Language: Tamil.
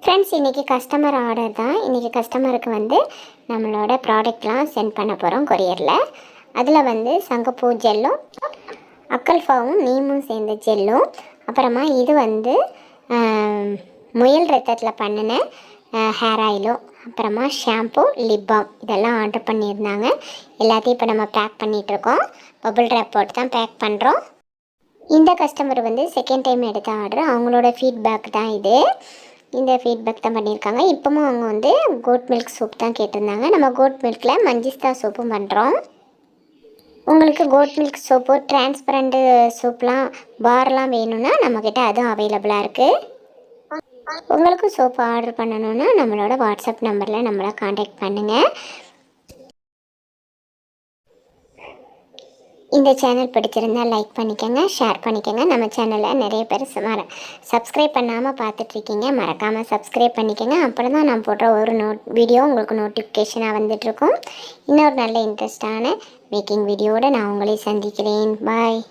ஃப்ரெண்ட்ஸ், இன்றைக்கி கஸ்டமர் ஆர்டர் தான். இன்றைக்கி கஸ்டமருக்கு வந்து நம்மளோட ப்ராடக்ட்லாம் சென்ட் பண்ண போகிறோம் கொரியரில். அதில் வந்து சங்கப்பூ ஜெல்லும் அக்கல்ஃபாவும் நீமும் சேர்ந்த ஜெல்லும், அப்புறமா இது வந்து முயல் ரத்தத்தில் பண்ணின ஹேர் ஆயிலும், அப்புறமா ஷாம்பு, லிப் பாம் இதெல்லாம் ஆர்டர் பண்ணியிருந்தாங்க. எல்லாத்தையும் இப்போ நம்ம பேக் பண்ணிகிட்ருக்கோம். பபுள் ரேப் போட்டு தான் பேக் பண்ணுறோம். இந்த கஸ்டமர் வந்து செகண்ட் டைம் எடுத்த ஆர்டர். அவங்களோட ஃபீட்பேக் தான் இது. இந்த ஃபீட்பேக் தான் பண்ணியிருக்காங்க. இப்போவும் அவங்க வந்து கோட் மில்க் சூப் தான் கேட்டிருந்தாங்க. நம்ம கோட் மில்கில் மஞ்சிஸ்தா சூப்பும் பண்ணுறோம். உங்களுக்கு கோட் மில்க் சோப்பு, டிரான்ஸ்பரண்ட்டு சூப்லாம் பார்லாம் வேணும்னா நம்மக்கிட்ட அதுவும் அவைலபிளாக இருக்குது. உங்களுக்கு சோப்பு ஆர்டர் பண்ணணுன்னா நம்மளோட வாட்ஸ்அப் நம்பரில் நம்மளை காண்டாக்ட் பண்ணுங்கள். இந்த சேனல் பிடிச்சிருந்தால் லைக் பண்ணிக்கோங்க, ஷேர் பண்ணிக்கோங்க. நம்ம சேனலில் நிறைய பேர் சப்ஸ்கிரைப் பண்ணாமல் பார்த்துட்ருக்கீங்க. மறக்காமல் சப்ஸ்கிரைப் பண்ணிக்கோங்க. அப்புறம் தான் நான் போடுற ஒரு வீடியோ உங்களுக்கு நோட்டிஃபிகேஷனாக வந்துட்டுருக்கும். இன்னொரு நல்ல இன்ட்ரெஸ்டான மேக்கிங் வீடியோவோடு நான் உங்களை சந்திக்கிறேன். பாய்.